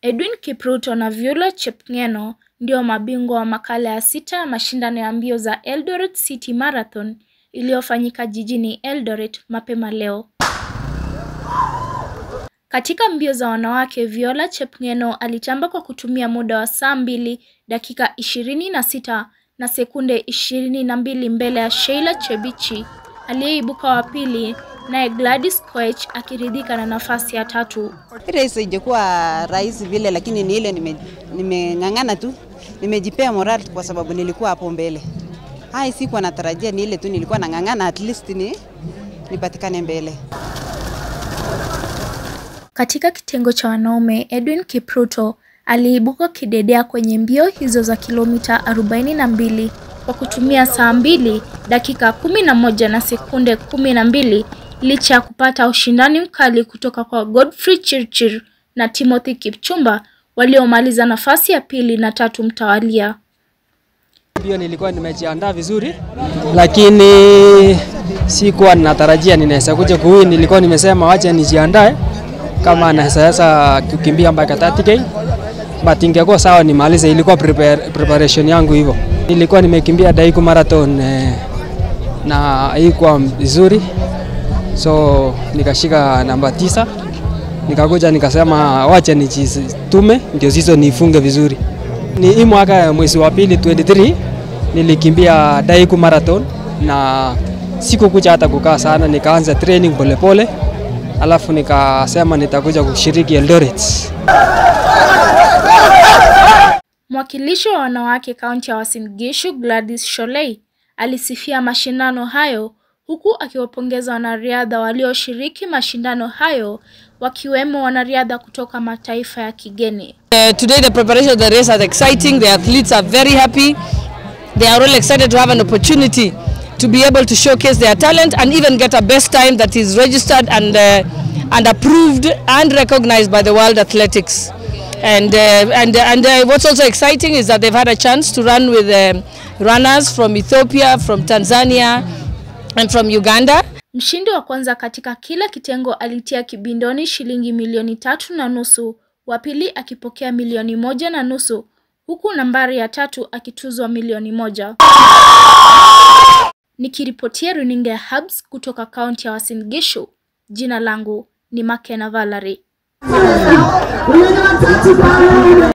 Edwin Kipruto na Viola Chepngeno ndio mabingwa wa makala ya 6 ya mashindano ya mbio za Eldoret City Marathon iliyofanyika jijini Eldoret mapema leo. Katika mbio za wanawake, Viola Chepngeno alitamba kwa kutumia muda wa saa 2 dakika 26 na sekunde 22 mbele ya Sheila Chebichi aliyeibuka wa pili, naye Gladys Koech akiridhika na nafasi ya 3. Race haijakuwa rahisi vile, lakini ni ile nimeng'ang'ana tu. Nimejipea moral kwa sababu nilikuwa hapo mbele. Sikuwa natarajia, ni ile tu nilikuwa nang'ang'ana at least nipatikane mbele. Katika kitengo cha wanaume, Edwin Kipruto aliibuka kidedea kwenye mbio hizo za kilomita 42 kwa kutumia saa 2 dakika 11 na sekunde 12, licha ya kupata ushindani mkali kutoka kwa Godfrey Chirchir na Timothy Kipchumba waliomaliza nafasi ya 2 na 3 mtawalia. Mbio nilikuwa nimejiandaa vizuri, lakini sikuwa ninatarajia ninaweza kuja kuwin. Nilikuwa nimesema wacha nijiandae kama naweza kukimbia mpaka 30k, but ingekuwa sawa nimalize. Ilikuwa preparation yangu hivyo. Nilikuwa nimekimbia Daegu Marathon na haikuwa vizuri, so nikashika namba 9. Nikakuja nikasema wacha nijitume ndio hizo nifunge vizuri. Ni hii mwaka mwezi wa pili 23 nilikimbia Daegu Marathon na sikukuja hata kukaa sana, nikaanza training polepole. Alafu nikasema nitakuja kushiriki Eldoret. Mwakilishi wa wanawake kaunti ya Uasin Gishu Gladys Sholei alisifia mashindano hayo, huku akiwapongeza wanariadha walioshiriki mashindano hayo, wakiwemo wanariadha kutoka mataifa ya kigeni. Today the preparation of the race is exciting. The athletes are very happy. They are all excited to have an opportunity to be able to showcase their talent and even get a best time that is registered and approved and recognized by the World Athletics. And what's also exciting is that they've had a chance to run with runners from Ethiopia, from Tanzania and from Uganda. Mshindi wa kwanza katika kila kitengo alitia kibindoni shilingi 3.5 million, wa pili akipokea 1.5 million, huku nambari ya 3 akituzwa 1 million. Nikiripotia runinga ya Hubs kutoka kaunti ya Uasin Gishu, jina langu ni Makena Valerie.